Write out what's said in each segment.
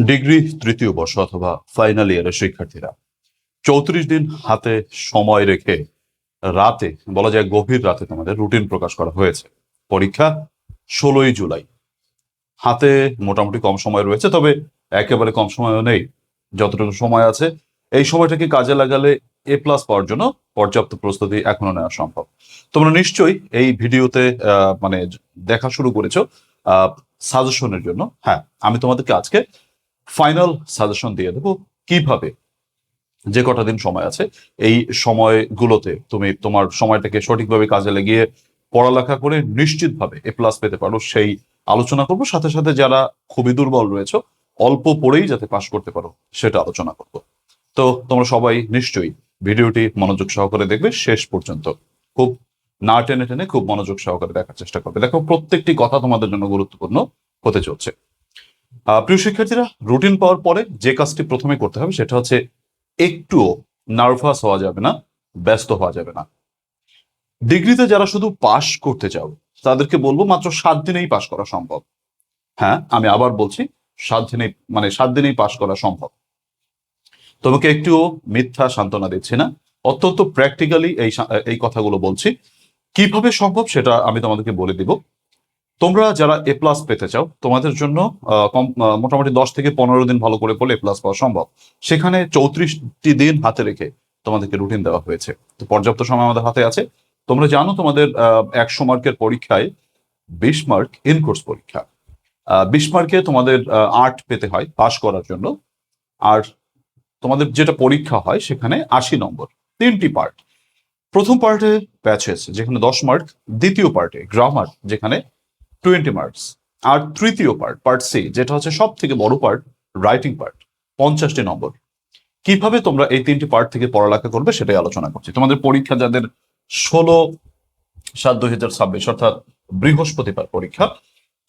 Degree তৃতীয় বর্ষ অথবা ফাইনাল ইয়ারের শিক্ষার্থীরা 34 দিন হাতে সময় রেখে রাতে, বলা যায় গভীর রাতে, তোমাদের রুটিন প্রকাশ করা হয়েছে। পরীক্ষা 16ই জুলাই। হাতে মোটামুটি কম সময় রয়েছে, তবে একেবারে কম সময়ও নেই। যতটুকু সময় আছে এই সময়টাকে কাজে লাগালে A+ পাওয়ার জন্য পর্যাপ্ত প্রস্তুতি এখনো নেওয়া সম্ভব। তোমরা নিশ্চয়ই এই ভিডিওতে মানে দেখা শুরু করেছো সাজেশনের জন্য। হ্যাঁ, আমি তোমাদেরকে আজকে ফাইনাল সাজেশন দিয়ে দেবো কিভাবে যে কটা দিন সময় আছে এই সময়গুলোতে তুমি তোমার সময়টাকে সঠিকভাবে কাজে লাগিয়ে পড়ালেখা করে নিশ্চিতভাবে A+ পেতে পারো সেই আলোচনা করব। সাথে সাথে যারা খুবই দুর্বল রয়েছে, অল্প পড়েই যাতে পাশ করতে পারো সেটা আলোচনা করব। তো তোমরা সবাই নিশ্চয়ই ভিডিওটি মনোযোগ সহকারে দেখবে শেষ পর্যন্ত। খুব না টেনে টেনে খুব মনোযোগ সহকারে দেখার চেষ্টা করবে। দেখো, প্রত্যেকটি কথা তোমাদের জন্য গুরুত্বপূর্ণ হতে চলছে। প্রিয় শিক্ষার্থীরা, রুটিন পাওয়ার পরে যে কাজটি প্রথমে করতে হবে সেটা হচ্ছে একটুও নার্ভাস হওয়া যাবে না, ব্যস্ত হওয়া যাবে না। ডিগ্রিতে যারা শুধু পাশ করতে চাও তাদেরকে বলবো মাত্র 7 দিনেই পাশ করা সম্ভব। হ্যাঁ, আমি আবার বলছি, 7 দিনেই, মানে 7 দিনেই পাশ করা সম্ভব। তোমাকে একটুও মিথ্যা সান্ত্বনা দিচ্ছি না, অত্যন্ত প্র্যাকটিক্যালি এই কথাগুলো বলছি। কিভাবে সম্ভব সেটা আমি তোমাদেরকে বলে দিব। তোমরা যারা A+ পেতে চাও তোমাদের জন্য মোটামুটি 10 থেকে 15 দিন ভালো করে পড়লে A+ পাওয়া সম্ভব। সেখানে 34টি দিন হাতে রেখে তোমাদেরকে রুটিন দেওয়া হয়েছে। তো পর্যাপ্ত সময় আমাদের হাতে আছে। তোমরা জানো তোমাদের 100 মার্কের পরীক্ষায় 20 মার্ক ইন কোর্স পরীক্ষা। 20 মার্কে তোমাদের 8 পেতে হয় পাশ করার জন্য। আর তোমাদের যেটা পরীক্ষা হয় সেখানে 80 নম্বর, 3টি পার্ট। প্রথম পার্টে প্যাচেস যেখানে 10 মার্ক, দ্বিতীয় পার্টে গ্রামার যেখানে 20 মার্কস, আর তৃতীয় পার্ট, পার্ট সি, যেটা হচ্ছে সব থেকে বড় পার্ট, রাইটিং পার্ট, 50টি নম্বর। কিভাবে তোমরা এই 3টি পার্ট থেকে পড়ালেখা করবে সেটাই আলোচনা করছি। তোমাদের পরীক্ষা যাদের 16/7/2026 অর্থাৎ বৃহস্পতিবার পরীক্ষা,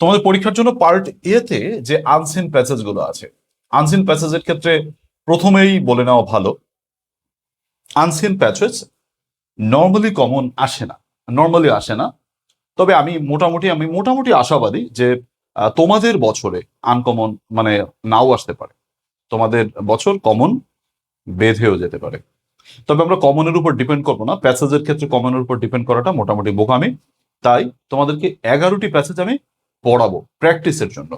তোমাদের পরীক্ষার জন্য পার্ট এতে যে আনসিন প্যাসেজ গুলো আছে, আনসিন প্যাসেজের ক্ষেত্রে প্রথমেই বলে নেওয়া ভালো, আনসিন প্যাসেজ নর্মালি কমন আসে না, নর্মালি আসে না। তবে আমি মোটামুটি আশাবাদী যে তোমাদের বছরে আনকমন মানে নাও আসতে পারে, তোমাদের বছর কমন বেঁধেও যেতে পারে। তবে আমরা কমনের উপর ডিপেন্ড করবো না, প্যাসেজের ক্ষেত্রে কমনের উপর ডিপেন্ড করাটা মোটামুটি বোকামি। তাই তোমাদেরকে 11টি প্যাসেজ আমি পড়াবো প্র্যাকটিসের জন্য,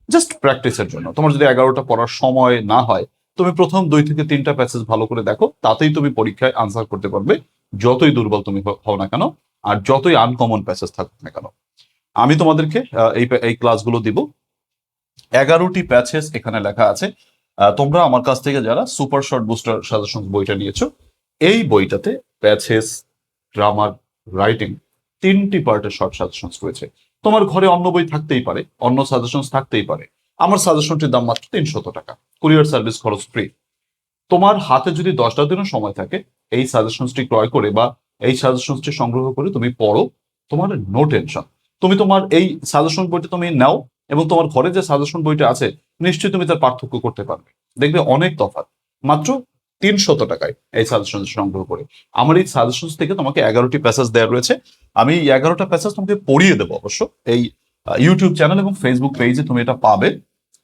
জাস্ট প্র্যাকটিসের জন্য। তোমার যদি 11টা পড়ার সময় না হয়, তুমি প্রথম 2 থেকে 3টা প্যাসেজ ভালো করে দেখো, তাতেই তুমি পরীক্ষায় আনসার করতে পারবে, যতই দুর্বল তুমি হও না কেন আর যতই আনকমন প্যাসেজ থাকুক না কেন। আমি তোমাদেরকে এই ক্লাসগুলো দিব। 11টি প্যাসেজ এখানে লেখা আছে। তোমরা আমার কাছ থেকে যারা সুপার শর্ট বুস্টার সাজেশন বইটা নিয়েছো, এই বইটাতে প্যাসেজ, গ্রামার, রাইটিং 3টি পার্টের শর্ট সাজেশন রয়েছে। তোমার ঘরে অন্য বই থাকতেই পারে, অন্য সাজেশন থাকতেই পারে। আমার সাজেশনটির দাম মাত্র 300 টাকা, কুরিয়ার সার্ভিস খরচ ফ্রি। তোমার হাতে যদি 10টা দিনও সময় থাকে, এই সাজেশনটি ক্রয় করে বা এই সাজেশনটি সংগ্রহ করে তুমি পড়ো, তোমার নো টেনশন। তুমি তোমার এই সাজেশন বইটা তুমি নাও এবং তোমার ঘরে যে সাজেশন বইটা আছে নিশ্চয়ই তুমি তার পার্থক্য করতে পারবে, দেখবে অনেক তফাৎ। মাত্র 300 টাকায় এই সাজেশন সংগ্রহ করে। আমার এই সাজেশন থেকে তোমাকে 11টি প্যাসেজ দেওয়া রয়েছে। আমি এই 11টা প্যাসেজ তোমাকে পড়িয়ে দেবো অবশ্য। এই ইউটিউব চ্যানেল এবং ফেসবুক পেজে তুমি এটা পাবে।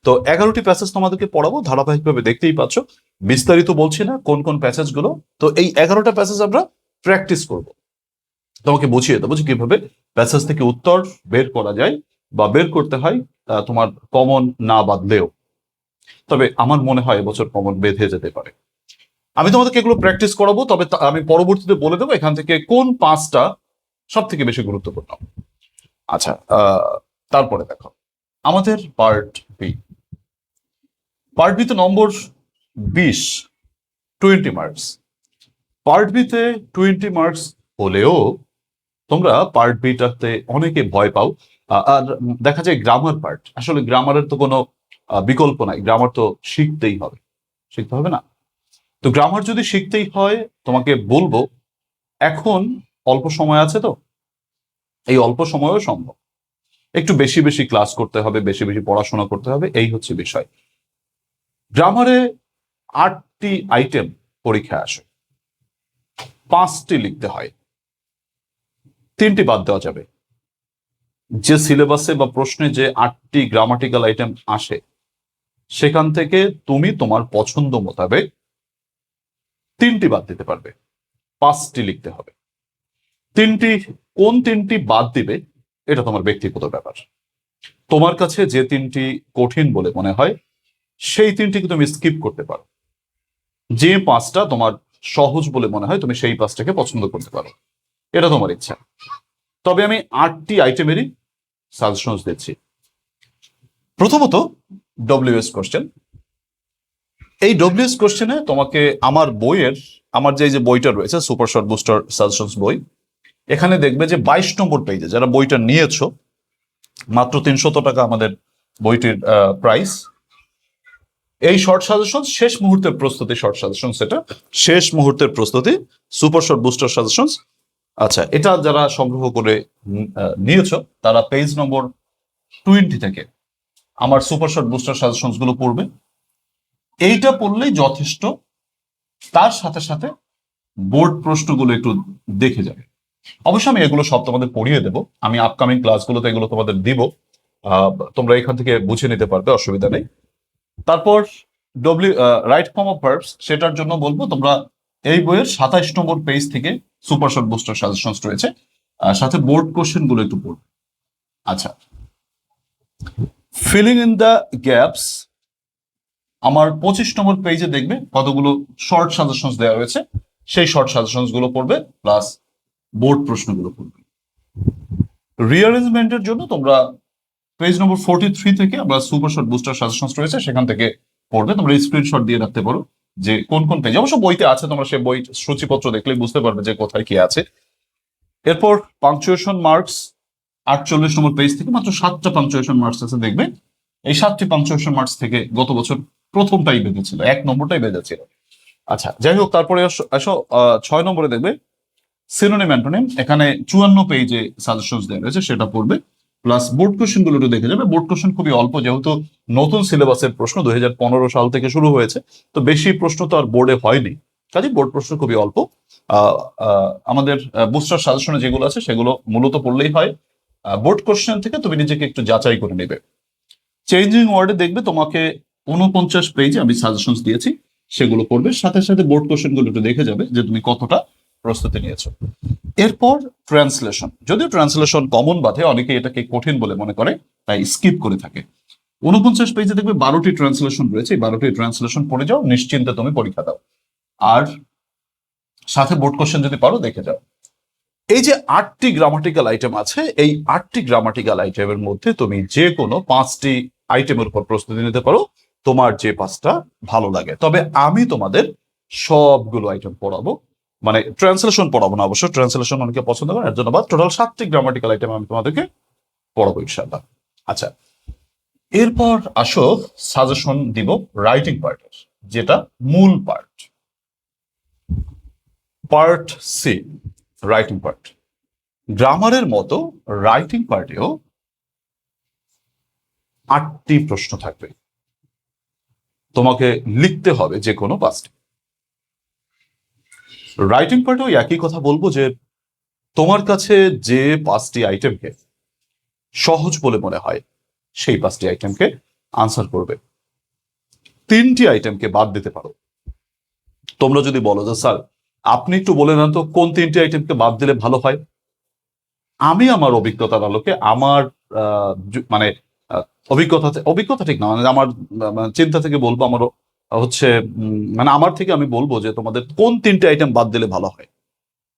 তো 11টি প্যাসেজ তোমাদেরকে পড়াবো ধারাবাহিকভাবে, দেখতেই পাচ্ছ। বিস্তারিত বলছি না কোন কোন প্যাসেজ গুলো। তো এই 11টা প্যাসেজ আমরা প্র্যাকটিস করব, তোমাকে বুঝিয়ে দেবো যে কিভাবে প্যাসেজ থেকে উত্তর বের করা যায় বা বের করতে হয়, তোমার কমন না বাদলেও। তবে আমার মনে হয় এবছর কমন বেঁধে যেতে পারে। আমি তোমাদেরকে এগুলো প্র্যাকটিস করাবো, তবে আমি পরবর্তীতে বলে দেবো এখান থেকে কোন 5টা সব থেকে বেশি গুরুত্বপূর্ণ। আচ্ছা, তারপরে দেখো আমাদের পার্ট বি। পার্ট বিতে নম্বর 20, 20 মার্কস। পার্ট বিতে 20 মার্কস হলেও তোমরা পার্ট বিটাতে অনেকে ভয় পাও। আর দেখা যায় গ্রামার পার্ট, আসলে গ্রামারের তো কোনো বিকল্প নাই, গ্রামার তো শিখতেই হবে, শিখতে হবে না? তো গ্রামার যদি শিখতেই হয়, তোমাকে বলবো এখন অল্প সময় আছে, তো এই অল্প সময়ও সম্ভব। একটু বেশি বেশি ক্লাস করতে হবে, বেশি বেশি পড়াশোনা করতে হবে, এই হচ্ছে বিষয়। গ্রামারে 8টি আইটেম পরীক্ষা আসে, 5টি লিখতে হয়, 3টি বাদ দেওয়া যাবে। যে সিলেবাসে বা প্রশ্নে যে 8টি গ্রামাটিক্যাল আইটেম আসে সেখান থেকে তুমি তোমার পছন্দ মোতাবেক 3টি বাদ দিতে পারবে, 5টি লিখতে হবে। কোন 3টি বাদ দিবে এটা তোমার ব্যক্তিগত ব্যাপার। তোমার কাছে যে 3টি কঠিন বলে মনে হয় সেই 3টিকে তুমি স্কিপ করতে পারো, যে 5টা তোমার সহজ বলে মনে হয় তুমি সেই 5টাকে পছন্দ করতে পারো, এটা তোমার ইচ্ছা। তবে আমি 8টি আইটেমেরই সাজেশন দিচ্ছি। প্রথমত ডব্লিউএস কোশ্চেন। এই ডব্লিউএস কোশ্চেনে তোমাকে আমার যে বইটা রয়েছে সুপার শর্ট বুস্টার সাজেশনস বই, এখানে দেখবে যে 22 নম্বর পেজে যারা বইটা নিয়েছো, মাত্র 300 টাকা আমাদের বইটির প্রাইস। এই শর্ট সাজেশন শেষ মুহূর্তের প্রস্তুতি, শর্ট সাজেশন সেটা শেষ মুহূর্তের প্রস্তুতি সুপার শর্ট বুস্টার সাজেশন। আচ্ছা, এটা যারা সংগ্রহ করে নিয়েছো তারা পেজ নম্বর 20 থেকে আমার সুপার শর্ট বুস্টার সাজেশনস গুলো পড়বে। এইটা পড়লেই যথেষ্ট। তার সাথে সাথে বোর্ড প্রশ্নগুলো একটু দেখে যাবে। অবশ্যই আমি এগুলো সব তোমাদের পড়িয়ে দেবো, আমি আপকামিং ক্লাসগুলোতে এগুলো তোমাদের দিব, তোমরা এখান থেকে বুঝে নিতে পারবে, অসুবিধা নেই। তারপর রাইট ফর্ম অফ ভার্বস, সেটার জন্য বলবো তোমরা এই বইয়ের 27 নম্বর পেজ থেকে সুপার শর্ট বুস্টার সাজেশনস রয়েছে, সাথে বোর্ড কোশ্চেন গুলো একটু পড়বে। আচ্ছা, ফিলিং ইন দ্য গ্যাপস, আমার 25 নম্বর পেজে দেখবে কতগুলো শর্ট সাজেশনস দেওয়া রয়েছে, সেই শর্ট সাজেশনস গুলো পড়বে, প্লাস বোর্ড প্রশ্নগুলো পড়বে। রিঅ্যারেঞ্জমেন্টের জন্য তোমরা পেজ নম্বর 43 থেকে আমরা সুপার শর্ট বুস্টার সাজেশনস রয়েছে সেখান থেকে পড়বে। তোমরা স্ক্রিনশট দিয়ে রাখতে পারো যে কোন কোন পেজ, অবশ্য বইতে আছে, তোমরা সেই বই সূচিপত্র দেখলে বুঝতে পারবে যে কোথায় কি আছে। এরপর পাংচুয়েশন মার্কস, 48 নম্বর পেজ থেকে মাত্র 7টা পাংচুয়েশন মার্কস আছে দেখবে। এই 7টি পাংচুয়েশন মার্কস থেকে গত বছর প্রথমটাই বেঁধেছিল, 1 নম্বরটাই বেঁধেছিল। আচ্ছা, যাই হোক, তারপরে আসো 6 নম্বরে দেখবে সিনোনিম অ্যান্টোনিম, এখানে 54 পেজে সাজেশনস দেওয়া রয়েছে, সেটা পড়বে, প্লাস বোর্ড কোশ্চেন গুলো একটু দেখে যাবে। বোর্ড কোশ্চেন খুবই অল্প, যেহেতু নতুন সিলেবাসের প্রশ্ন 2015 সাল থেকে শুরু হয়েছে, তো বেশি প্রশ্ন তো আর বোর্ডে হয়নি, কাজে বোর্ড প্রশ্ন খুবই অল্প। আমাদের বুস্টার সাজেশনে যেগুলো আছে সেগুলো মূলত পড়লেই হয়। বোর্ড কোশ্চেন থেকে তুমি নিজেকে একটু যাচাই করে নেবে। চেঞ্জিং ওয়ার্ডে দেখবে তোমাকে 49 পেজে আমি সাজেশনস দিয়েছি, সেগুলো পড়বে, সাথে সাথে বোর্ড কোশ্চেন গুলো একটু দেখে যাবে যে তুমি কতটা প্রস্তুতি নিয়েছো। এরপর ট্রান্সলেশন, যদিও ট্রান্সলেশন কমন বাধে, অনেকে এটাকে কঠিন বলে মনে করে তাই স্কিপ করে থাকে। 49 পেজে দেখবে 12টি ট্রান্সলেশন রয়েছে, এই 12টি ট্রান্সলেশন পড়ে যাও, নিশ্চিন্তে তুমি পরীক্ষা দাও। আর সাথে বোর্ড কোশ্চেন যদি পারো দেখে যাও। এই যে 8টি গ্রামাটিক্যাল আইটেম আছে, এই 8টি গ্রামাটিক্যাল আইটেমের মধ্যে তুমি যে কোনো 5টি আইটেমের উপর প্রস্তুতি নিতে পারো, তোমার যে 5টা ভালো লাগে। তবে আমি তোমাদের সবগুলো আইটেম পড়াবো, মানে ট্রান্সলেশন পড়াবো না, অবশ্য ট্রান্সলেশন অনেকে পছন্দ করে, এর জন্য বা টোটাল 7টি গ্রামাটিক্যাল আইটেম আমি তোমাদেরকে পড়াবো ইনশাআল্লাহ। আচ্ছা, এরপর আসো সাজেশন দিব রাইটিং পার্টের, যেটা মূল part, part C, writing part. গ্রামারের মতো রাইটিং পার্টেও 8টি প্রশ্ন থাকবে, তোমাকে লিখতে হবে যে কোনো 5টি। রাইটিং পার্টেও একই কথা বলবো যে তোমার কাছে যে 5টি আইটেমকে সহজ বলে মনে হয় সেই 5টি আইটেমকে আনসার করবে, 3টি আইটেমকে বাদ দিতে পারো। তোমরা যদি বলো যে স্যার আপনি একটু বলে দেন তো কোন 3টি আইটেমকে বাদ দিলে ভালো হয়, আমি আমার অভিজ্ঞতার আলোকে, আমার মানে অভিজ্ঞতা ঠিক না, মানে আমার চিন্তা থেকে বলবো, আমার হচ্ছে মানে আমার থেকে আমি বলবো যে তোমাদের কোন 3টে আইটেম বাদ দিলে ভালো হয়।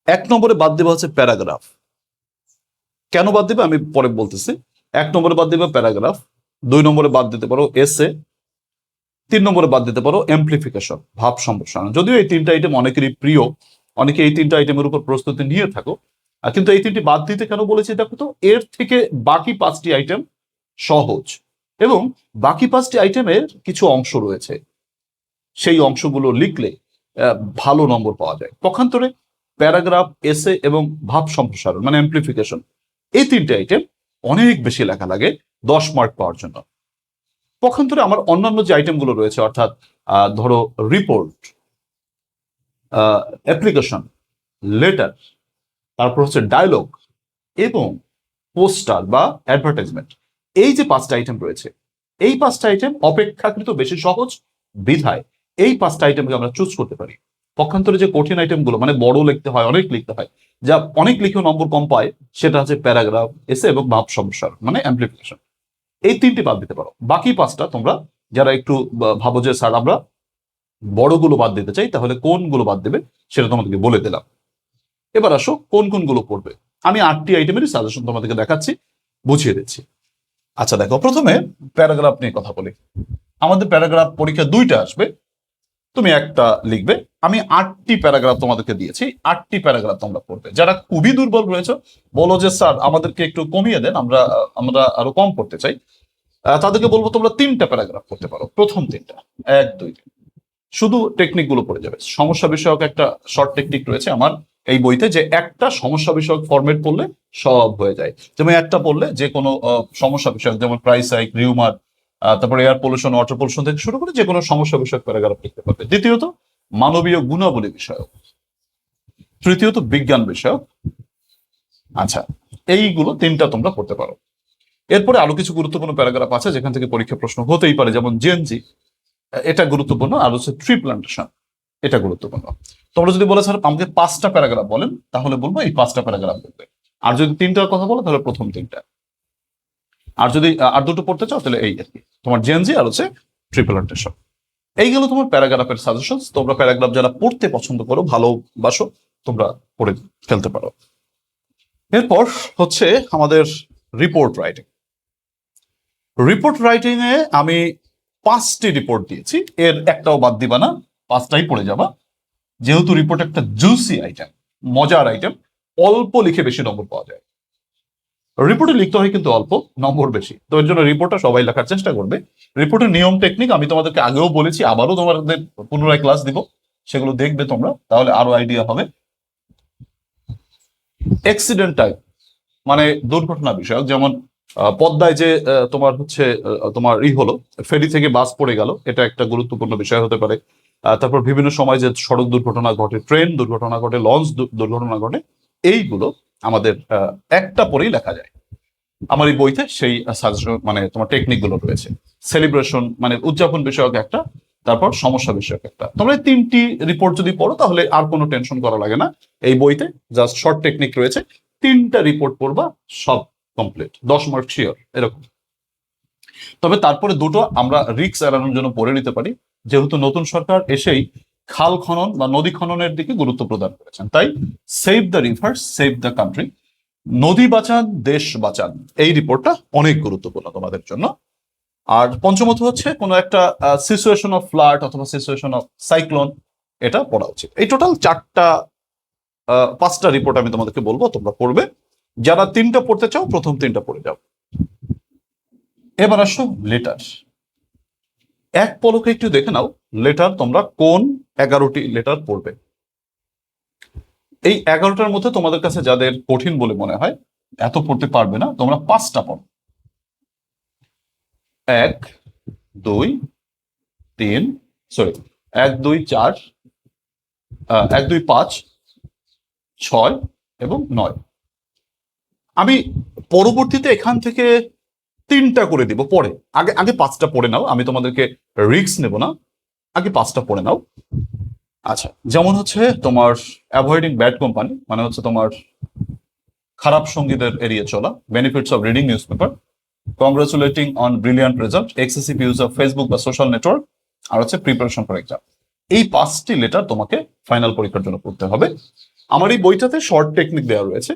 1 নম্বরে বাদ দেবে হচ্ছে প্যারাগ্রাফ। কেন বাদ দেবে আমি পরে বলতেছি। 1 নম্বরে বাদ দেবে প্যারাগ্রাফ, 2 নম্বরে বাদ দিতে পারো এসে, 3 নম্বরে বাদ দিতে পারো এমপ্লিফিকেশন, ভাব সম্প্রসারণ। যদিও এই 3টা আইটেম অনেকেরই প্রিয়, অনেকে এই 3টা আইটেমের উপর প্রস্তুতি নিয়ে থাকো, কিন্তু এই 3টি বাদ দিতে কেন বলেছি দেখো তো, এর থেকে বাকি 5টি আইটেম সহজ, এবং বাকি 5টি আইটেমের কিছু অংশ রয়েছে, সেই অংশগুলো লিখলে ভালো নম্বর পাওয়া যায়। পক্ষান্তরে প্যারাগ্রাফ, এসে এবং ভাব সম্প্রসারণ মানে এমপ্লিফিকেশন, এই 3টে আইটেম অনেক বেশি লেখা লাগে 10 মার্ক পাওয়ার জন্য। পক্ষান্তরে আমার অন্যান্য যে আইটেমগুলো রয়েছে, অর্থাৎ ধরো রিপোর্ট, অ্যাপ্লিকেশন, লেটার, তারপর হচ্ছে ডায়লগ এবং পোস্টার বা অ্যাডভার্টাইজমেন্ট, এই যে 5টা আইটেম রয়েছে, এই 5টা আইটেম অপেক্ষাকৃত বেশি সহজ বিধায় এই 5টা আইটেমকে আমরা চুজ করতে পারি। পক্ষান্তরে যে কঠিন আইটেমগুলো মানে বড় লিখতে হয়, অনেক লিখতে হয়, যা অনেক লিখেও নম্বর কম পায়, সেটা হচ্ছে প্যারাগ্রাফ, এসে এবং ভাব সমস্যার মানে অ্যাম্প্লিফিকেশন। এই 3টি বাদ দিতে পারো। বাকি 5টা তোমরা যারা একটু ভাবো যে স্যার আমরা বড়গুলো বাদ দিতে চাই, তাহলে কোনগুলো বাদ দেবে সেটা তোমাদেরকে বলে দিলাম। এবার আসো কোন কোনগুলো পড়বে। আমি 8টি আইটেমেরই সাজেশন তোমাদেরকে দেখাচ্ছি, বুঝিয়ে দিচ্ছি। আচ্ছা দেখো, প্রথমে প্যারাগ্রাফ নিয়ে কথা বলি। আমাদের প্যারাগ্রাফ পরীক্ষা 2টা আসবে, তুমি একটা লিখবে। আমি 8টি প্যারাগ্রাফ তোমাদেরকে দিয়েছি, 8টি প্যারাগ্রাফ তোমরা পড়বে। যারা খুবই দুর্বল রয়েছে, বলো যে স্যার আমাদেরকে একটু কমিয়ে দেন, আমরা আমরা আরো কম পড়তে চাই, তাদেরকে বলবো তোমরা 3টা প্যারাগ্রাফ পড়তে পারো। প্রথম 3টা, 1, 2, শুধু টেকনিক গুলো পড়ে যাবে। সমস্যা বিষয়ক একটা শর্ট টেকনিক রয়েছে আমার এই বইতে, যে একটা সমস্যা বিষয়ক ফরম্যাট পড়লে সব হয়ে যায়। যেমন একটা পড়লে যে কোনো সমস্যা বিষয়ক, যেমন প্রাইস হাইক, রিউমার, তারপরে এয়ার পলিউশন, ওয়াটার পলিউশন থেকে শুরু করে যে কোনো সমস্যা বিষয়ক প্যারাগ্রাফ লিখতে পারবে। দ্বিতীয়ত মানবীয় গুণাবলী বিষয়ক, তৃতীয়ত বিজ্ঞান বিষয়ক। আচ্ছা, এইগুলো 3টা তোমরা পড়তে পারো। এরপরে আরো কিছু গুরুত্বপূর্ণ প্যারাগ্রাফ আছে যেখান থেকে পরীক্ষা প্রশ্ন হতেই পারে, যেমন জেএনজি, এটা গুরুত্বপূর্ণ। আর হচ্ছে ট্রি প্লান্টেশন, এটা গুরুত্বপূর্ণ। তোমরা যদি বলে স্যার আমাকে 5টা প্যারাগ্রাফ বলেন, তাহলে বলবো এই 5টা প্যারাগ্রাফ বলবে। আর যদি 3টার কথা বলো তাহলে প্রথম 3টা। আর যদি আর দুটো পড়তে চাও তাহলে এই আর কি, তোমার জেএনজি আর হচ্ছে ট্রি প্লান্টেশন। এইগুলো তোমার প্যারাগ্রাফের সাজেশন। তোমরা প্যারাগ্রাফ যারা পড়তে পছন্দ করো, ভালোবাসো, তোমরা পড়ে ফেলতে পারো। এরপর হচ্ছে আমাদের রিপোর্ট রাইটিং। রিপোর্ট রাইটিং এ আমি 5টি রিপোর্ট দিয়েছি, এর একটাও বাদ দিবা না, 5টাই পড়ে যাবা। যেহেতু রিপোর্ট একটা জুসি আইটেম, মজার আইটেম, অল্প লিখে বেশি নম্বর পাওয়া যায়। রিপোর্টে লিখতে হয় কিন্তু অল্প, নম্বর বেশি। তো এর জন্য রিপোর্টটা সবাই লেখার চেষ্টা করবে। রিপোর্টের নিয়ম টেকনিক আমি তোমাদেরকে আগেও বলেছি, আবারও তোমাদের পুনরায় ক্লাস দিব, সেগুলো দেখবে তোমরা, তাহলে আরো আইডিয়া হবে। অ্যাক্সিডেন্ট টাইপ মানে দুর্ঘটনা বিষয়ক, যেমন পদ্মায় যে তোমার হচ্ছে তোমার হলো ফেরি থেকে বাস পড়ে গেল, এটা একটা গুরুত্বপূর্ণ বিষয় হতে পারে। তারপর বিভিন্ন সময় যে সড়ক দুর্ঘটনা ঘটে, ট্রেন দুর্ঘটনা ঘটে, লঞ্চ দুর্ঘটনা ঘটে, এইগুলো আমাদের একটা পরেই লেখা যায়। আমার এই বইতে সেই সাজেশন মানে তোমার টেকনিক গুলো রয়েছে। সেলিব্রেশন মানে উদযাপন বিষয়ক একটা, তারপর সমস্যা বিষয়ক একটা। তোমরা এই 3টি রিপোর্ট যদি পড়ো তাহলে আর কোনো টেনশন করা লাগে না। এই বইতে জাস্ট শর্ট টেকনিক রয়েছে, 3টা রিপোর্ট পড়বা, সব কমপ্লিট, 10 মার্ক শিওর এরকম। তবে তারপরে দুটো আমরা রিস্ক এড়ানোর জন্য পড়ে নিতে পারি, যেহেতু নতুন সরকার এসেই খাল খনন বা নদী খননের দিকে গুরুত্ব প্রদান করেছেন। তাই save the river, save the country, নদী বাঁচান দেশ বাঁচান, এই রিপোর্টটা অনেক গুরুত্বপূর্ণ তোমাদের জন্য। আর পঞ্চমত হচ্ছে কোনো একটা সিচুয়েশন অফ ফ্লাড অথবা সিচুয়েশন অফ সাইক্লোন, এটা পড়া উচিত। এই টোটাল 5টা রিপোর্ট আমি তোমাদেরকে বলবো, তোমরা পড়বে। যারা 3টা পড়তে চাও প্রথম 3টা পড়ে যাও। এবার আসো লেটার। এক পলকে একটু দেখে নাও লেটার তোমরা কোন 11টি লেটার পড়বে। এই 11টার মধ্যে তোমাদের কাছে যাদের কঠিন বলে মনে হয়, এত পড়তে পারবে না, তোমরা 5টা পড়ো। 1, 2, 3, সরি 1, 2, 4, 1, 2, 5, 6 এবং 9। আমি পরবর্তীতে এখান থেকে 3টা করে দিব পরে, আগে আগে 5টা পড়ে নাও, আমি তোমাদেরকে রিস্ক নেব না, আগে 5টা পড়ে নাও। আচ্ছা, যেমন হচ্ছে তোমার অ্যাভয়েডিং ব্যাড কোম্পানি, মানে হচ্ছে তোমার খারাপ সঙ্গীদের এড়িয়ে চলা, benefits of reading news paper, কংগ্রেচুলেটিং on brilliant result, excessive use of Facebook বা সোশ্যাল নেটওয়ার্ক, আর হচ্ছে প্রিপারেশন ফর এক্সাম। এই 5টি লেটার তোমাকে ফাইনাল পরীক্ষার জন্য পড়তে হবে। আমার এই বইটাতে শর্ট টেকনিক দেওয়া রয়েছে,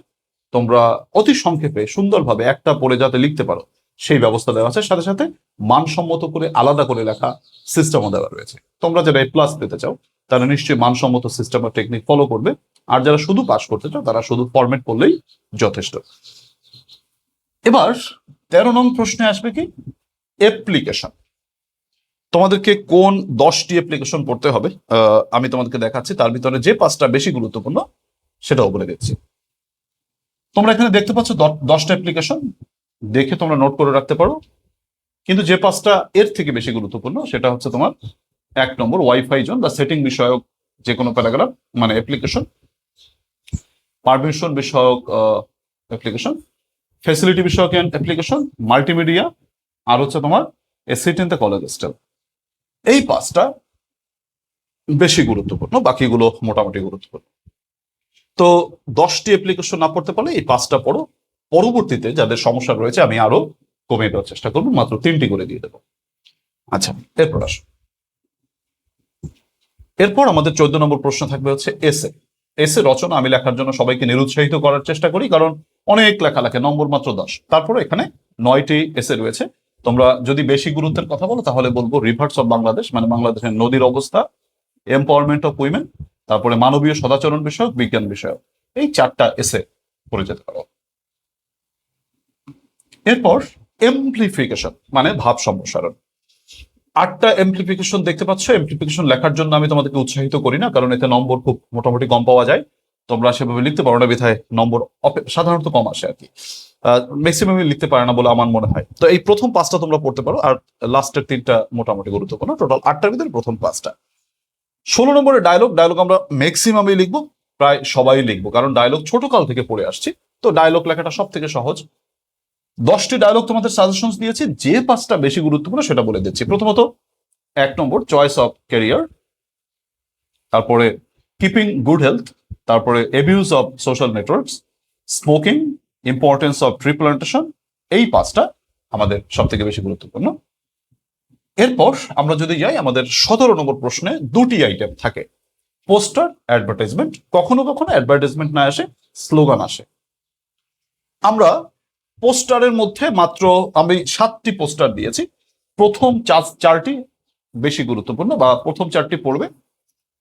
তোমরা অতি সংক্ষেপে সুন্দরভাবে একটা পড়ে যাতে লিখতে পারো সেই ব্যবস্থা দেওয়া আছে। সাথে সাথে মানসম্মত করে আলাদা করে লেখা সিস্টেমও দেওয়া রয়েছে। তোমরা যারা A+ পেতে চাও তারা নিশ্চয়ই মানসম্মত সিস্টেম বা টেকনিক ফলো করবে। আর যারা শুধু পাস করতে চাও তারা শুধু ফরম্যাট পড়লেই যথেষ্ট। এবার 13 নং প্রশ্নে আসবে কি অ্যাপ্লিকেশন। তোমাদেরকে কোন 10টি অ্যাপ্লিকেশন পড়তে হবে আমি তোমাদেরকে দেখাচ্ছি, তার ভিতরে যে 5টা বেশি গুরুত্বপূর্ণ সেটাও বলে দিচ্ছি। তোমরা এখানে দেখতে পাচ্ছ 10টা অ্যাপ্লিকেশন, দেখে তোমরা নোট করে রাখতে পারো। কিন্তু যে 5টা এর থেকে বেশি গুরুত্বপূর্ণ সেটা হচ্ছে তোমার 1 নম্বর ওয়াইফাই জোন বা সেটিং বিষয়ক যে কোনো প্যারাগ্রাফ মানে অ্যাপ্লিকেশন, পারমিশন বিষয়ক অ্যাপ্লিকেশন, ফ্যাসিলিটি বিষয়ক অ্যাপ্লিকেশন, মাল্টিমিডিয়া, আর হচ্ছে তোমার a seat in the college hostel. এই পাঁচটা বেশি গুরুত্বপূর্ণ, বাকিগুলো মোটামুটি গুরুত্বপূর্ণ। তো 10টি অ্যাপ্লিকেশন না পড়তে পারলে এই পাঁচটা পড়ো। পরবর্তীতে যাদের সমস্যা রয়েছে আমি আরো কমিয়ে দেওয়ার চেষ্টা করবো, মাত্র 3টি করে দিয়ে দেবো। আচ্ছা, এরপর আসো। এরপর আমাদের 14 নম্বর প্রশ্ন থাকবে হচ্ছে এসে। এসে রচনা আমি লেখার জন্য সবাইকে নিরুৎসাহিত করার চেষ্টা করি, কারণ অনেক লেখা লেখে, নম্বর মাত্র 10। তারপরে এখানে 9টি এসে রয়েছে। তোমরা যদি বেশি গুরুত্বের কথা বলো তাহলে বলবো রিভার্স অফ বাংলাদেশ, মানে বাংলাদেশের নদীর অবস্থা, এম্পাওয়ারমেন্ট অফ উইমেন, তারপরে মানবীয় সদাচরণ বিষয়ক, বিজ্ঞান বিষয়ক। এই 4টা এসে পড়ে যেতে পারো। এরপর এমপ্লিফিকেশন মানে ভাব সম্প্রসারণ। 8টা এমপ্লিফিকেশন দেখতে পাচ্ছ। এমপ্লিফিকেশন লেখার জন্য আমি তোমাদেরকে উৎসাহিত করি না, কারণ এতে নম্বর খুব মোটামুটি কম পাওয়া যায়। তোমরা সেভাবে লিখতে পারো না, বিধায় নম্বর সাধারণত কম আসে আর কি। ম্যাক্সিমামই লিখতে পারে না বলে আমার মনে হয়। তো এই প্রথম 5টা তোমরা পড়তে পারো, আর লাস্টের 3টা মোটামুটি গুরুত্বপূর্ণ। টোটাল 8টার ভিতরে প্রথম 5টা। 16 নম্বরে ডায়লগ। ডায়লগ আমরা ম্যাক্সিমামই লিখবো, প্রায় সবাই লিখবো, কারণ ডায়লগ ছোট কাল থেকে পড়ে আসছি। তো ডায়লগ লেখাটা সব থেকে সহজ। 10টি ডায়লগ তোমাদের সাজেশন দিয়েছি, যে 5টা বেশি গুরুত্বপূর্ণ সেটা বলে দিচ্ছি। প্রথমত 1 নম্বর চয়েস অফ ক্যারিয়ার, তারপরে কিপিং গুড হেলথ, তারপরে abuse of social networks, smoking, importance of tree plantation. এই 5টা আমাদের সব থেকে বেশি গুরুত্বপূর্ণ। এরপর আমরা যদি যাই, আমাদের 17 নম্বর প্রশ্নে 2টি আইটেম থাকে, পোস্টার, অ্যাডভার্টাইজমেন্ট। কখনো কখনো অ্যাডভার্টাইজমেন্ট না আসে, স্লোগান আসে। আমরা পোস্টারের মধ্যে মাত্র আমি 7টি পোস্টার দিয়েছি। প্রথম 4টি বেশি গুরুত্বপূর্ণ, বা প্রথম 4টি পড়বে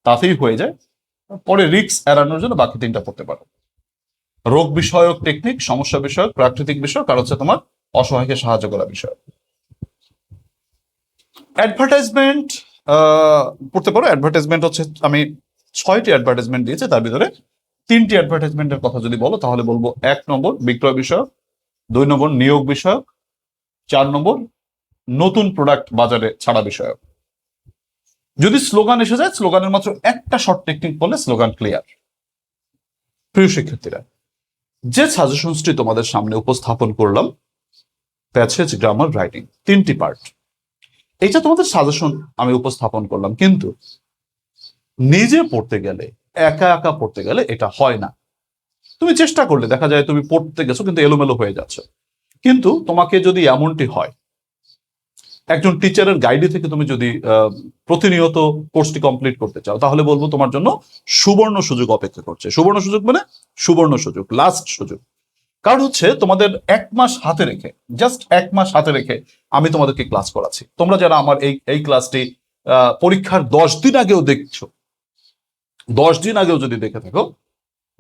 তাতেই হয়ে যায়। পরে রিস্ক এড়ানোর জন্য বাকি 3টা পড়তে পারো। রোগ বিষয়ক টেকনিক, সমস্যা বিষয়ক, প্রাকৃতিক বিষয়ক, আর হচ্ছে তোমার অসহায়কে সাহায্য করা বিষয়। অ্যাডভার্টাইজমেন্ট পড়তে পারো। অ্যাডভার্টাইজমেন্ট হচ্ছে আমি 6টি অ্যাডভার্টাইজমেন্ট দিয়েছি, তার ভিতরে 3টি অ্যাডভার্টাইজমেন্টের কথা যদি বলো তাহলে বলবো 1 নম্বর বিক্রয় বিষয়ক, 2 নম্বর নিয়োগ বিষয়ক, 4 নম্বর নতুন প্রোডাক্ট বাজারে ছাড়া বিষয়ক। যদি স্লোগান এসে যায়, স্লোগানের মাত্র একটা শর্ট টেকনিক বললে স্লোগান ক্লিয়ার। প্রিয় শিক্ষার্থীরা, যে সাজেশনসটি তোমাদের সামনে উপস্থাপন করলাম, প্যাসেজ, গ্রামার, রাইটিং, 3টি পার্ট, এইটা তোমাদের সাজেশন আমি উপস্থাপন করলাম, কিন্তু নিজে পড়তে গেলে, একা একা পড়তে গেলে এটা হয় না। তুমি চেষ্টা করলে দেখা যায় তুমি পড়তে গেছো কিন্তু এলোমেলো হয়ে যাচ্ছে। কিন্তু তোমাকে যদি এমনটি হয়, একজন টিচারের গাইডে থেকে তুমি যদি প্রতিনিয়ত কোর্সটি কমপ্লিট করতে চাও, তাহলে বলবো তোমার জন্য সুবর্ণ সুযোগ অপেক্ষা করছে। সুবর্ণ সুযোগ মানে সুবর্ণ সুযোগ, লাস্ট সুযোগ। কারণ হচ্ছে তোমাদের 1 মাস হাতে রেখে, জাস্ট 1 মাস হাতে রেখে আমি তোমাদেরকে ক্লাস করাচ্ছি। তোমরা যারা আমার এই ক্লাসটি পরীক্ষার 10 দিন আগেও দেখছো, 10 দিন আগেও যদি দেখে থাকো,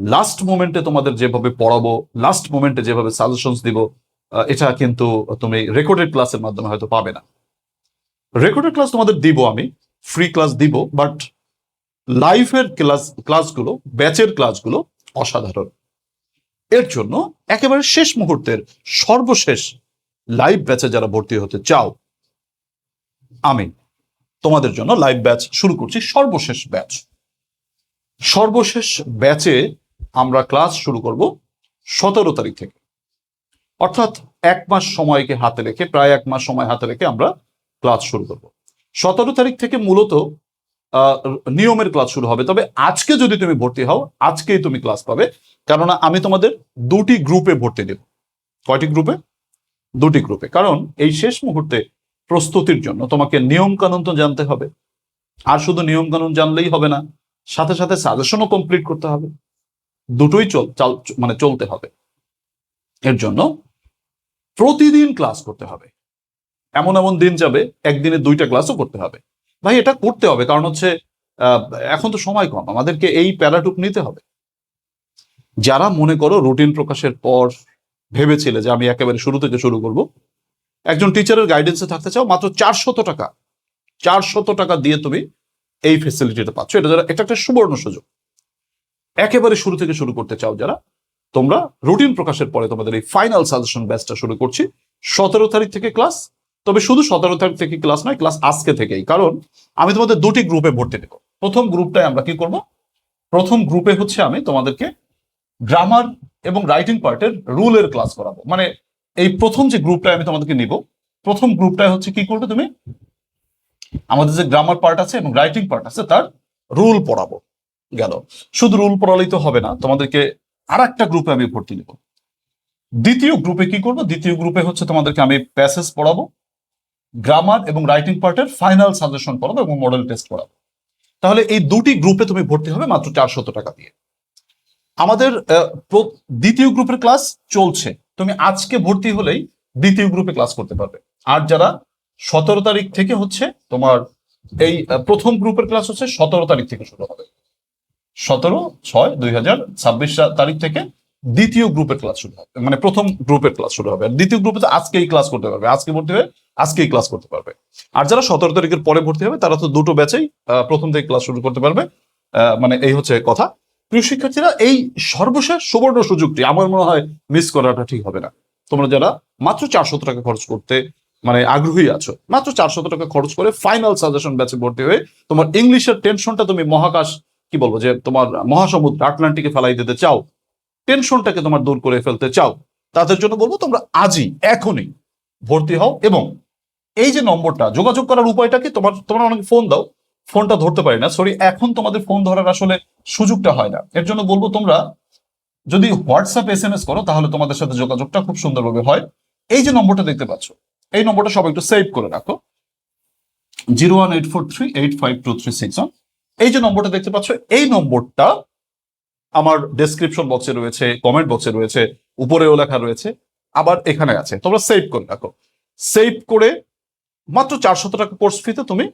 লাস্ট মোমেন্টে তোমাদের যেভাবে পড়াবো, লাস্ট মোমেন্টে যেভাবে সাজেশনস দিব, এটা কিন্তু তুমি রেকর্ডেড ক্লাসের মাধ্যমে হয়তো পাবে না। রেকর্ডেড ক্লাস তোমাদের দিব, আমি ফ্রি ক্লাস দিব, বাট লাইভের ক্লাসগুলো, ব্যাচের ক্লাসগুলো অসাধারণ। এর জন্য একেবারে শেষ মুহূর্তের সর্বশেষ লাইভ ব্যাচে যারা ভর্তি হতে চাও, আমি তোমাদের জন্য লাইভ ব্যাচ শুরু করছি। সর্বশেষ ব্যাচে আমরা ক্লাস শুরু করব 17 তারিখ থেকে। অর্থাৎ 1 মাস সময়কে হাতে রেখে, প্রায় 1 মাস সময় হাতে রেখে আমরা ক্লাস শুরু করব। 17 তারিখ থেকে মূলত নিয়মের ক্লাস শুরু হবে। তবে আজকে যদি তুমি ভর্তি হও, আজকেই তুমি ক্লাস পাবে, কেননা আমি তোমাদের 2টি গ্রুপে ভর্তি দেব। কয়টি গ্রুপে? 2টি গ্রুপে। কারণ এই শেষ মুহূর্তে প্রস্তুতির জন্য তোমাকে নিয়ম কানুন তো জানতে হবে, আর শুধু নিয়ম কানুন জানলেই হবে না, সাথে সাথে সাজেশনও কমপ্লিট করতে হবে। দুটোই চলতে হবে। এর জন্য প্রতিদিন ক্লাস করতে হবে। এমন এমন দিন যাবে একদিনে 2টা ক্লাসও করতে হবে। ভাই, এটা করতে হবে, কারণ হচ্ছে এখন তো সময় কম, আমাদেরকে এই প্যারাটুক নিতে হবে। যারা মনে করো রুটিন প্রকাশের পর ভেবেছিলে যে আমি একেবারে শুরু থেকে শুরু করব, একজন টিচারের গাইডেন্সে থাকতে চাও, মাত্র 400 টাকা দিয়ে তুমি এই ফেসিলিটিটা পাচ্ছ। এটা একটা সুবর্ণ সুযোগ। একেবারে শুরু থেকে শুরু করতে চাও যারা, তোমরা রুটিন প্রকাশের পরে তোমাদের এই ফাইনাল সাজেশন ব্যাচটা শুরু করছি 17 তারিখ থেকে ক্লাস। তবে শুধু 17 তারিখ থেকে ক্লাস নয়, ক্লাস আজকে থেকেই, কারণ আমি তোমাদের 2টি গ্রুপে ভর্তি দেব। প্রথম গ্রুপটায় আমরা কি করব? প্রথম গ্রুপে হচ্ছে আমি তোমাদেরকে গ্রামার এবং রাইটিং পার্টের রুলের ক্লাস করাবো। মানে এই প্রথম যে গ্রুপটায় আমি তোমাদেরকে নিব, প্রথম গ্রুপটায় হচ্ছে কি করবে তুমি, আমাদের যে গ্রামার পার্ট আছে এবং রাইটিং পার্ট আছে তার রুল পড়াবো। গেল, শুধু রুল পড়ালেই তো হবে না, তোমাদেরকে আর একটা গ্রুপে আমি ভর্তি দেবো। দ্বিতীয় গ্রুপে কি করবো, দ্বিতীয় গ্রুপে হচ্ছে তোমাদেরকে আমি প্যাসেজ পড়াবো, গ্রামার এবং রাইটিং পার্টের ফাইনাল সাজেশন পড়াবো এবং মডেল টেস্ট পড়াবো। তাহলে এই দুটি গ্রুপে তুমি ভর্তি হবে মাত্র 400 টাকা দিয়ে। আমাদের দ্বিতীয় গ্রুপের ক্লাস চলছে, তুমি আজকে ভর্তি হলেই দ্বিতীয় গ্রুপে ক্লাস করতে পারবে। আর যারা 17 তারিখ থেকে হচ্ছে তোমার এই প্রথম গ্রুপের ক্লাস হচ্ছে 17 তারিখ থেকে শুরু হবে, 17/6/2026 তারিখ থেকে দ্বিতীয় গ্রুপের ক্লাস শুরু হবে, মানে প্রথম গ্রুপের ক্লাস শুরু হবে। আর দ্বিতীয় গ্রুপে তো আজকেই ক্লাস করতে পারবে, আজকে ভর্তি হয়ে আজকেই ক্লাস করতে পারবে। আর যারা 17 তারিখের পরে ভর্তি হবে তারা তো দুটো ব্যাচেই প্রথম থেকে ক্লাস শুরু করতে পারবে। মানে এই হচ্ছে কথা। প্রিয় শিক্ষার্থীরা, এই সর্বশেষ সুবর্ণ সুযোগটি আমার মনে হয় মিস করাটা ঠিক হবে না। তোমরা যারা মাত্র 400 টাকা খরচ করতে মানে আগ্রহী আছো, মাত্র 400 টাকা খরচ করে ফাইনাল সাজেশন ব্যাচে ভর্তি হয়ে তোমার ইংলিশের টেনশনটা তুমি মহাকাশ কি বলবো যে তোমার মহাসমুদ্র আটলান্টিকে ফেলাই দিতে চাও, টেনশনটাকে তোমার দূর করে ফেলতে চাও, তাদের জন্য বলবো তোমরা আজই এখনই ভর্তি হও। এবং এই যে নম্বরটা, যোগাযোগ করার উপায়টা কি, তোমরা অনেকে ফোন দাও, ফোনটা ধরতে পারি না, সরি, এখন তোমাদের ফোন ধরার আসলে সুযোগটা হয় না। এর জন্য বলবো তোমরা যদি হোয়াটসঅ্যাপ SMS করো তাহলে তোমাদের সাথে যোগাযোগটা খুব সুন্দরভাবে হয়। এই যে নম্বরটা দেখতে পাচ্ছ, এই নম্বরটা সবাই একটু সেভ করে রাখো, 01843852361। এই যে নম্বরটা দেখতে পাচ্ছ, এই নম্বরটা আমার ডেসক্রিপশন বক্সে রয়েছে, কমেন্ট বক্সে রয়েছে, উপরেও লেখা রয়েছে, আবার এখানে আছে, তোমরা সেভ করে রাখো। সেভ করে মাত্র 400 টাকা কোর্স ফিতে তুমি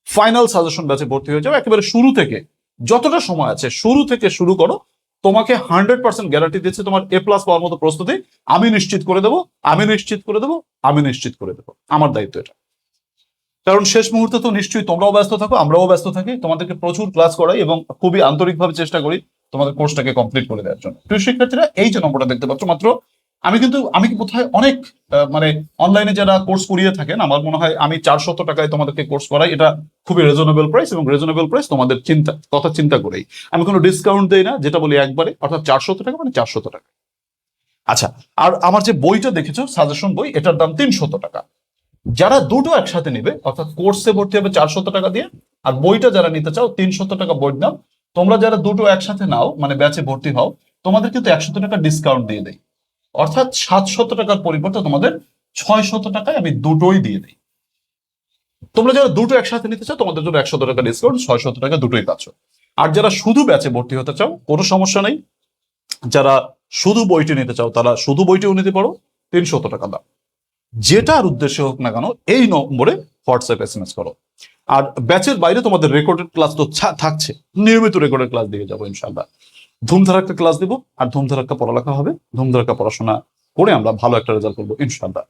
ফাইনাল সাজেশন ব্যাচে ভর্তি হয়ে যাও। একেবারে শুরু থেকে যতটা সময় আছে শুরু থেকে শুরু করো, তোমাকে 100% গ্যারান্টি দিচ্ছে তোমার A+ পাওয়ার মতো প্রস্তুতি আমি নিশ্চিত করে দেবো, আমি নিশ্চিত করে দেবো, আমি নিশ্চিত করে দেবো। আমার দায়িত্ব এটা। কারণ শেষ মুহূর্তে তো নিশ্চয়ই তোমরাও ব্যস্ত থাকো, আমরাও ব্যস্ত থাকি, তোমাদেরকে প্রচুর ক্লাস করাই এবং খুবই আন্তরিকভাবে চেষ্টা করি তোমাদের কোর্সটাকে কমপ্লিট করে দেওয়ার জন্য। প্রিয় শিক্ষার্থীরা, এই যে নম্বরটা দেখতে পাচ্ছ, মাত্র আমি কি বোধহয় অনেক মানে অনলাইনে যারা কোর্স করিয়ে থাকেন, আমার মনে হয় আমি 400 টাকায় তোমাদেরকে কোর্স করাই, এটা খুবই রিজনেবল প্রাইস। এবং রিজনেবল প্রাইস তোমাদের কথা চিন্তা করেই, আমি কোনো ডিসকাউন্ট দেই না, যেটা বলি একবারে, অর্থাৎ 400 টাকা মানে 400 টাকা। আচ্ছা, আর আমার যে বইটা দেখেছো সাজেশন বই, এটার দাম 300 টাকা। যারা দুটো একসাথে নেবে, অর্থাৎ কোর্সে ভর্তি হবে 400 টাকা দিয়ে, আর বইটা যারা নিতে চাও 300 টাকা বইয়ের দাম, তোমরা যারা দুটো একসাথে নাও মানে ব্যাচে ভর্তি হও, তোমাদের কিন্তু 100 টাকা ডিসকাউন্ট দিয়ে দেয়, অর্থাৎ 700 টাকার পরিবর্তে তোমাদের 600 টাকায় আমি দুটোই দিয়ে দিই। তোমরা যারা দুটো একসাথে নিতে চাও তোমাদের জন্য 100 টাকা ডিসকাউন্ট, 600 টাকা দুটোই পাচ্ছ। আর যারা শুধু ব্যাচে ভর্তি হতে চাও কোনো সমস্যা নেই, যারা শুধু বইটি নিতে চাও তারা শুধু বইটিও নিতে পারো, 300 টাকা দাম। যেটার উদ্দেশ্য হোক না কেন এই নম্বরে হোয়াটসঅ্যাপ SMS করো। আর ব্যাচের বাইরে তোমাদের রেকর্ডেড ক্লাস তো থাকছে, নিয়মিত রেকর্ডেড ক্লাস দিয়ে যাবো ইনশাল্লাহ। ধুমধারাক্কা ক্লাস দিব আর ধুমধারাক্কা পড়ালেখা হবে, ধুমধারাক্কা পড়াশোনা করে আমরা ভালো একটা রেজাল্ট করবো ইনশাল্লাহ।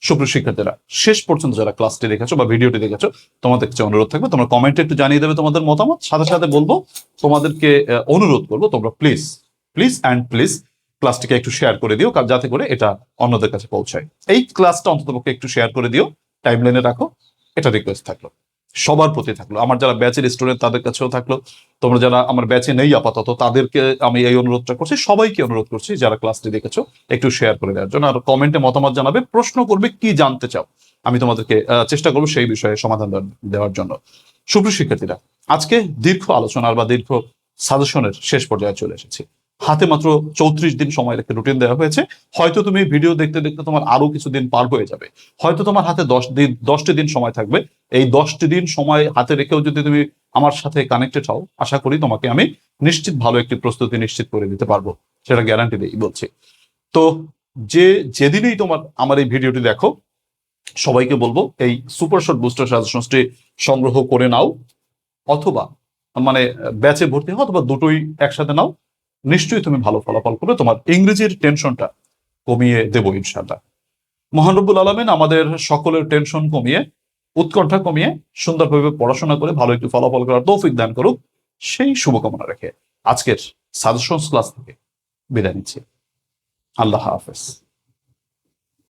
সুপ্রিয় শিক্ষার্থীরা, শেষ পর্যন্ত যারা ক্লাসটি দেখেছো বা ভিডিওটি দেখেছো, তোমাদের কাছে অনুরোধ থাকবে তোমরা কমেন্টে একটু জানিয়ে দেবে তোমাদের মতামত। সাথে সাথে বলবো তোমাদেরকে অনুরোধ করবো তোমরা প্লিজ প্লিজ অ্যান্ড প্লিজ ক্লাসটিকে একটু শেয়ার করে দিও, যাতে করে এটা অন্যদের কাছে পৌঁছায়। এই ক্লাসটা অন্ততপক্ষে একটু শেয়ার করে দিও, টাইমলাইনে রাখো, এটা রিকোয়েস্ট থাকলো, সবার প্রতি থাকলো। আমার যারা ব্যাচের স্টুডেন্ট তাদের কাছেও থাকলো, তোমরা যারা আমার ব্যাচে নেই আপাতত তাদেরকে আমি এই অনুরোধটা করছি, সবাইকে অনুরোধ করছি যারা ক্লাসটি দেখেছো একটু শেয়ার করে দেওয়ার জন্য। আর কমেন্টে মতামত জানাবে, প্রশ্ন করবে, কি জানতে চাও, আমি তোমাদেরকে চেষ্টা করবো সেই বিষয়ে সমাধান দেওয়ার জন্য। সুপ্রিয় শিক্ষার্থীরা, আজকে দীর্ঘ আলোচনার বা দীর্ঘ সাজেশনের শেষ পর্যায়ে চলে এসেছি। হাতে মাত্র 34 দিন সময় রেখে রুটিন দেওয়া হয়েছে। হয়তো তুমি ভিডিও দেখতে দেখতে তোমার আরো কিছুদিন পার হয়ে যাবে, হয়তো তোমার হাতে 10টি দিন সময় থাকবে। এই 10টি দিন সময় হাতে রেখেও যদি তুমি আমার সাথে কানেক্টেড হও, আশা করি তোমাকে আমি নিশ্চিত ভালো একটি প্রস্তুতি নিশ্চিত করে দিতে পারবো, সেটা গ্যারান্টি দিই বলছি। তো যেদিনেই তোমার আমার এই ভিডিওটি দেখো, সবাইকে বলবো এই সুপার শর্ট বুস্টার সাজেশনটি সংগ্রহ করে নাও, অথবা মানে ব্যাচে ভর্তি হও, অথবা দুটোই একসাথে নাও। নিশ্চয়ই তুমি ভালো ফলাফল করবে, তোমার ইংরেজির টেনশনটা কমিয়ে দেবো ইনশাআল্লাহ। মহান রব্বুল আলামিন আমাদের সকলের টেনশন কমিয়ে, উৎকণ্ঠা কমিয়ে, সুন্দরভাবে পড়াশোনা করে ভালো একটি ফলাফল করার তৌফিক দান করুক, সেই শুভকামনা রেখে আজকের সাজেশনস ক্লাস থেকে বিদায় নিচ্ছি। আল্লাহ হাফেজ।